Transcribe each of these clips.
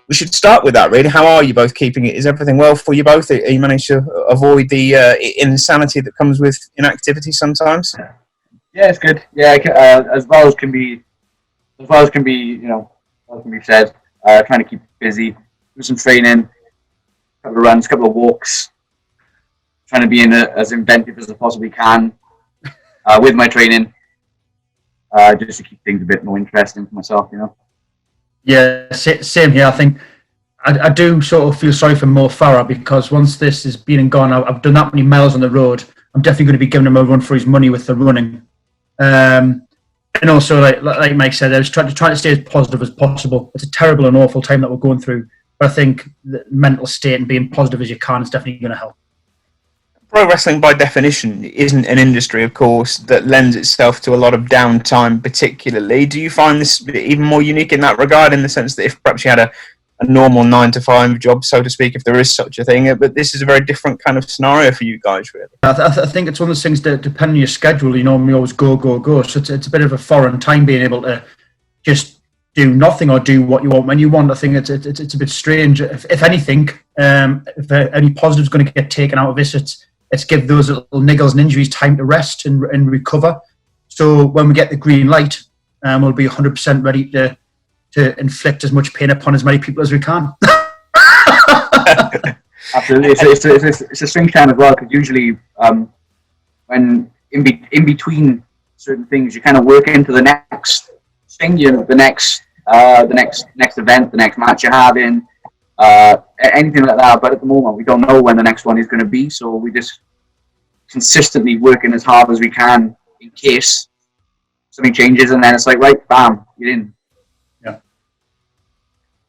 we should start with that, really. How are you both keeping it? Is everything well for you both? Are you managed to avoid the insanity that comes with inactivity sometimes? Yeah, it's good. Yeah, as well as can be, as can be said. Trying to keep busy, do some training, a couple of runs, a couple of walks. Trying to be as inventive as I possibly can with my training, just to keep things a bit more interesting for myself, Yeah, same here. I think I do sort of feel sorry for Mo Farah, because once this is been and gone, I've done that many miles on the road. I'm definitely going to be giving him a run for his money with the running. And also, like Mike said, I was trying to stay as positive as possible. It's a terrible and awful time that we're going through, but I think the mental state and being positive as you can is definitely going to help. Pro wrestling, by definition, isn't an industry, of course, that lends itself to a lot of downtime particularly. Do you find this even more unique in that regard, in the sense that if perhaps you had a normal 9-to-5 job, so to speak, if there is such a thing, but this is a very different kind of scenario for you guys, really? I think it's one of those things that depend on your schedule. We always go. So it's a bit of a foreign time being able to just do nothing or do what you want when you want. I think it's a bit strange. If anything, if any positive's going to get taken out of this, it's give those little niggles and injuries time to rest and recover. So when we get the green light, we'll be 100% ready to inflict as much pain upon as many people as we can. Absolutely, it's a strange time as well, because usually when in between certain things, you kind of work into the next thing, the next event, the next match you're having, anything like that. But at the moment, we don't know when the next one is going to be, so we just consistently working as hard as we can in case something changes, and then it's like, right, bam, you're in.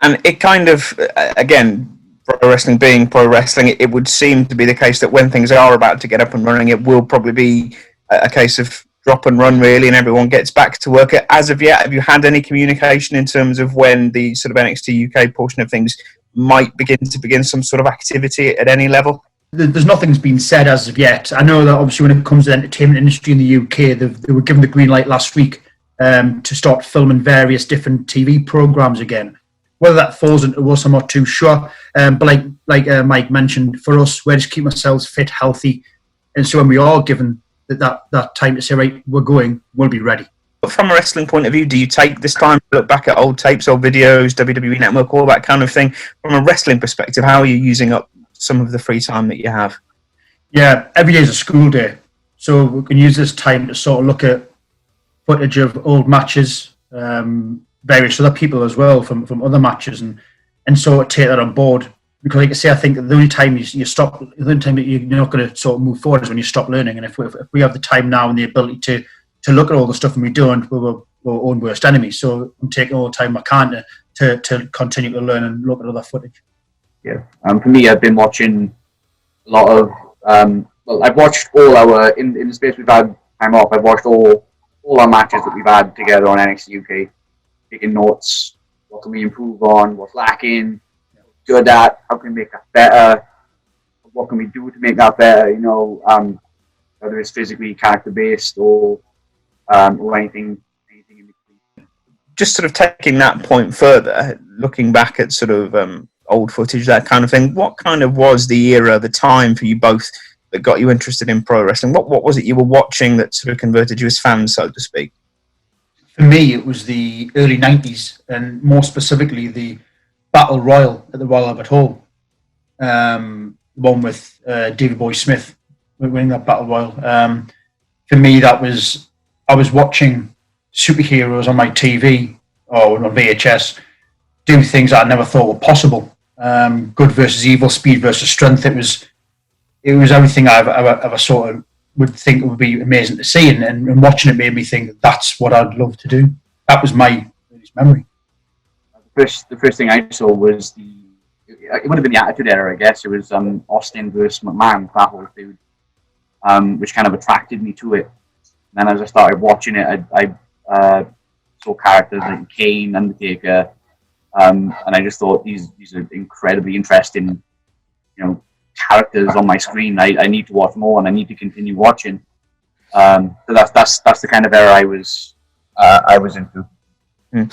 And it kind of, again, pro wrestling being pro wrestling, it would seem to be the case that when things are about to get up and running, it will probably be a case of drop and run, really, and everyone gets back to work. As of yet, have you had any communication in terms of when the sort of NXT UK portion of things might begin some sort of activity at any level? There's nothing's been said as of yet. I know that obviously when it comes to the entertainment industry in the UK, they were given the green light last week to start filming various different TV programs again. Whether that falls into us, I'm not too sure. But like Mike mentioned, for us, we're just keeping ourselves fit, healthy, and so when we are given that time to say, right, we'll be ready. But from a wrestling point of view, do you take this time to look back at old tapes, old videos, WWE Network, all that kind of thing? From a wrestling perspective, how are you using up some of the free time that you have? Yeah, every day is a school day, so we can use this time to sort of look at footage of old matches, various other people as well from other matches, and sort of take that on board. Because like I say, I think the only time you stop, the only time that you're not going to sort of move forward is when you stop learning. And if we have the time now and the ability to look at all the stuff and we don't, we're our own worst enemy. So I'm taking all the time I can to continue to learn and look at other footage. Yeah, for me, I've been watching a lot of. I've watched all our in the space we've had time off. I've watched all our matches that we've had together on NXT UK. Taking notes, what can we improve on, what's lacking, good at, how can we make that better, what can we do to make that better, whether it's physically character based or anything in between. Just sort of taking that point further, looking back at sort of old footage, that kind of thing, what kind of was the era, the time for you both that got you interested in pro wrestling? What was it you were watching that sort of converted you as fans, so to speak? For me, it was the early 90s, and more specifically the Battle Royal at the Royal Albert Hall. The one with Davey Boy Smith winning that Battle Royal. For me, I was watching superheroes on my TV or on VHS do things that I never thought were possible. Good versus evil, speed versus strength. It was everything I've ever sort of would think it would be amazing to see, and watching it made me think that's what I'd love to do. That was my earliest memory. The first thing I saw was it would have been the Attitude Era, I guess. It was Austin versus McMahon, that whole feud, which kind of attracted me to it. And then as I started watching it, I saw characters like Kane, Undertaker, and I just thought these are incredibly interesting, characters on my screen. I need to watch more, and I need to continue watching. So that's the kind of era I was into. And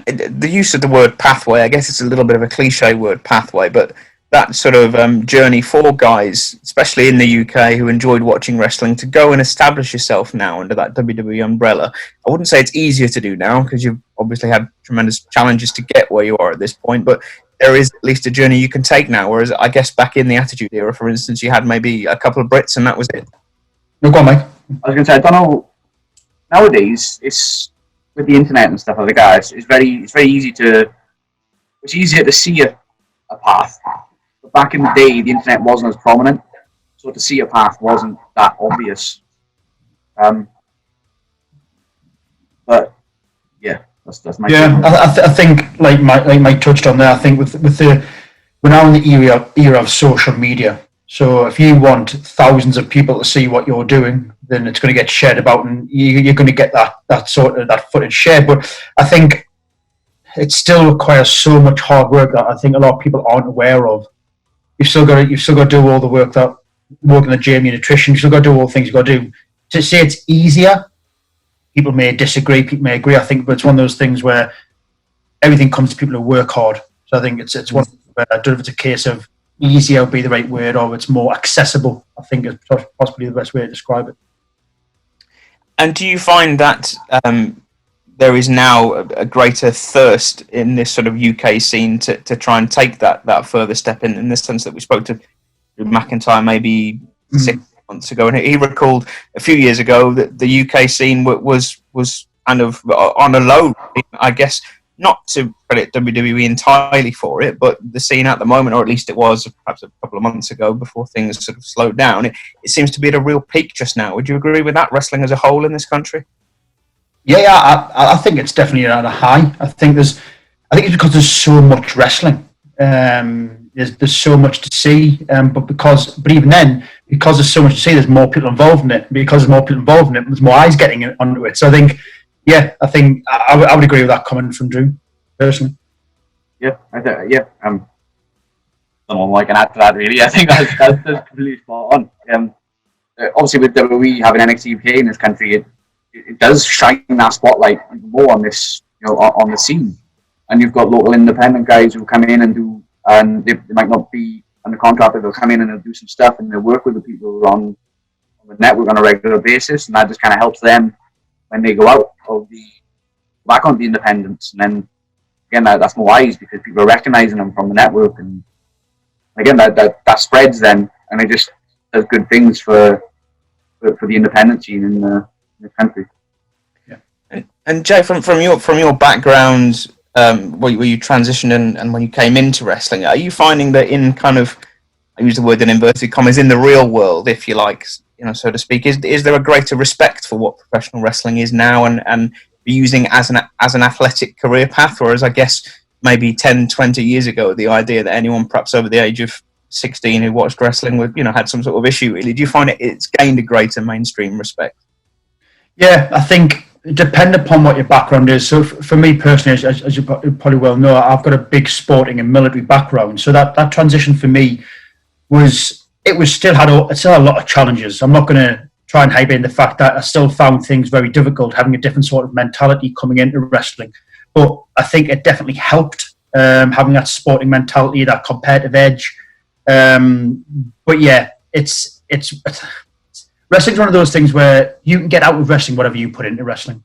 the use of the word pathway, I guess it's a little bit of a cliche word, pathway, but that sort of journey for guys, especially in the UK, who enjoyed watching wrestling, to go and establish yourself now under that WWE umbrella. I wouldn't say it's easier to do now, because you've obviously had tremendous challenges to get where you are at this point, but there is at least a journey you can take now, whereas I guess back in the Attitude Era, for instance, you had maybe a couple of Brits and that was it. No, go on, Mike. I was going to say, I don't know. Nowadays, it's with the internet and stuff like that, guys. It's easier to see a path. But back in the day, the internet wasn't as prominent, so to see a path wasn't that obvious. But yeah, that's my I think like Mike touched on there. I think with the we're now in the era of social media. So if you want thousands of people to see what you're doing, then it's going to get shared about, and you're going to get that footage shared. But I think it still requires so much hard work that I think a lot of people aren't aware of. You've still got to do all the work in the gym, your nutrition. You've still got to do all the things you've got to do. To say it's easier, people may disagree, people may agree. I think, but it's one of those things where everything comes to people who work hard. So I think it's one. I don't know if it's a case of easier would be the right word, or it's more accessible. I think is possibly the best way to describe it. And do you find that there is now a greater thirst in this sort of UK scene to try and take that further step in the sense that we spoke to McIntyre maybe 6 months ago, and he recalled a few years ago that the UK scene was kind of on a low, I guess, not to credit WWE entirely for it, but the scene at the moment, or at least it was perhaps a couple of months ago before things sort of slowed down, it seems to be at a real peak just now. Would you agree with that, wrestling as a whole in this country? Yeah, I think it's definitely at a high. I think it's because there's so much wrestling. There's so much to see, but even then, because there's so much to see, there's more people involved in it. Because there's more people involved in it, there's more eyes getting onto it. So I think I would agree with that comment from Drew, personally. Yeah, I don't know what I can add to that, really. I think that's completely spot on. Obviously, with WWE having NXT UK in this country, it does shine that spotlight even more on this, on the scene. And you've got local independent guys who come in and do, and they might not be under contract, but they'll come in and they'll do some stuff, and they'll work with the people who are on the network on a regular basis, and that just kind of helps them when they go out back on the independents. And then again, that's more eyes because people are recognizing them from the network, and again that spreads then, and it just does good things for the independent scene in the country. Yeah. And Jay, from your background, where you transitioned and when you came into wrestling, are you finding that in kind of, I use the word in inverted commas, in the real world, if you like, so to speak, is there a greater respect for what professional wrestling is now and using as an athletic career path, or as I guess maybe 10, 20 years ago, the idea that anyone perhaps over the age of 16 who watched wrestling would, had some sort of issue, really? Do you find it's gained a greater mainstream respect? Yeah, I think it depends upon what your background is. So for me personally, as you probably well know, I've got a big sporting and military background. So that transition for me still had a lot of challenges. I'm not going to try and hide in the fact that I still found things very difficult, having a different sort of mentality coming into wrestling. But I think it definitely helped having that sporting mentality, that competitive edge. But yeah, it's wrestling's one of those things where you can get out of wrestling whatever you put into wrestling.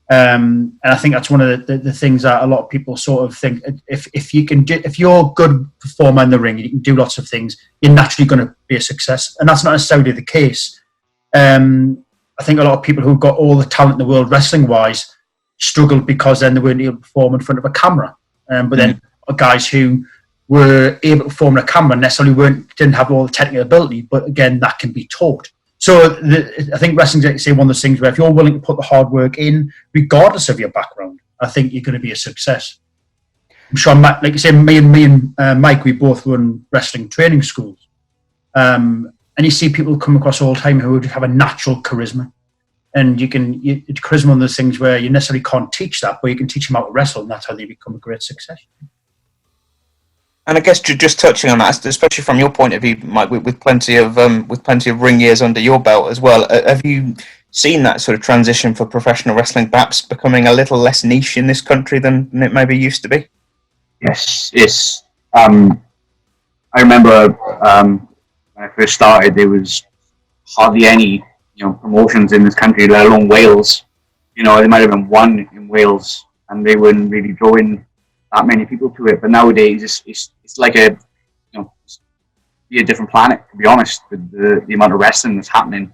And I think that's one of the things that a lot of people sort of think, if you're a good performer in the ring, you can do lots of things, you're naturally going to be a success. And that's not necessarily the case. I think a lot of people who've got all the talent in the world wrestling-wise struggled because then they weren't able to perform in front of a camera. But then guys who were able to perform on a camera necessarily didn't have all the technical ability, but again, that can be taught. So I think wrestling's, like you say, one of those things where if you're willing to put the hard work in, regardless of your background, I think you're going to be a success. I'm sure, like you say, me and Mike, we both run wrestling training schools. And you see people come across all the time who have a natural charisma. And charisma one of those things where you necessarily can't teach that, but you can teach them how to wrestle, and that's how they become a great success. And I guess just touching on that, especially from your point of view, Mike, with plenty of ring years under your belt as well, have you seen that sort of transition for professional wrestling perhaps becoming a little less niche in this country than it maybe used to be? Yes, yes. I remember when I first started, there was hardly any, promotions in this country, let alone Wales. There might have been one in Wales, and they wouldn't really draw in that many people to it. But nowadays, it's like it's a different planet, to be honest, with the amount of wrestling that's happening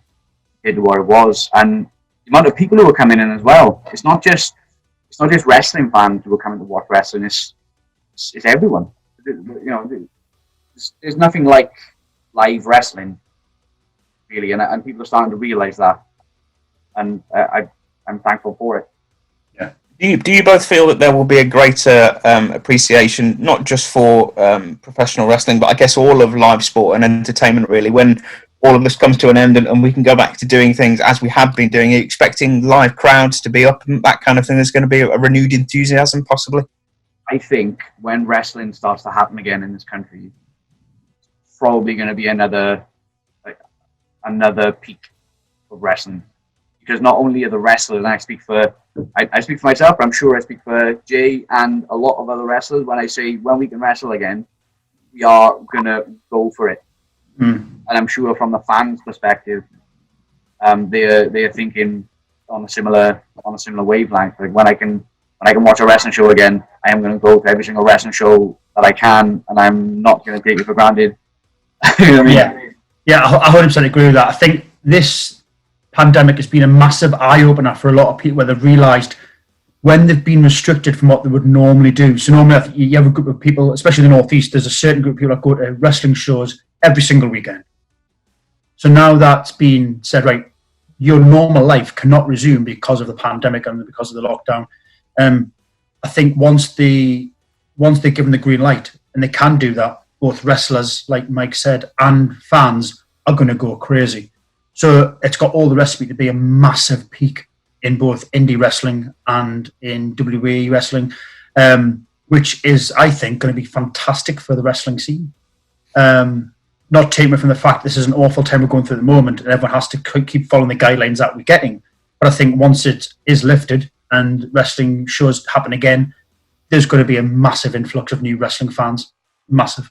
compared to what it was, and the amount of people who are coming in as well. It's not just wrestling fans who are coming to watch wrestling. It's everyone. There's nothing like live wrestling, really, and people are starting to realise that, and I'm thankful for it. Yeah. Do you both feel that there will be a greater appreciation, not just for professional wrestling, but I guess all of live sport and entertainment, really, when all of this comes to an end and we can go back to doing things as we have been doing? Are you expecting live crowds to be up and that kind of thing? There's going to be a renewed enthusiasm, possibly? I think when wrestling starts to happen again in this country, it's probably going to be another peak of wrestling. Because not only are the wrestlers, and I speak for myself, but I'm sure I speak for Jay and a lot of other wrestlers, when I say when we can wrestle again, we are going to go for it. And I'm sure from the fans' perspective, they're thinking on a similar wavelength. Like when I can watch a wrestling show again, I am going to go to every single wrestling show that I can, and I'm not going to take it for granted. You know what I mean? Yeah, I 100% agree with that. I think this pandemic has been a massive eye-opener for a lot of people, where they've realised when they've been restricted from what they would normally do. So normally, I think you have a group of people, especially in the Northeast, there's a certain group of people that go to wrestling shows every single weekend. So now that's been said, right, your normal life cannot resume because of the pandemic and because of the lockdown. I think once they're given the green light and they can do that, both wrestlers, like Mike said, and fans are going to go crazy. So it's got all the recipe to be a massive peak in both indie wrestling and in WWE wrestling, which is, I think, going to be fantastic for the wrestling scene. Not taking it from the fact this is an awful time we're going through at the moment and everyone has to keep following the guidelines that we're getting. But I think once it is lifted and wrestling shows happen again, there's going to be a massive influx of new wrestling fans. Massive.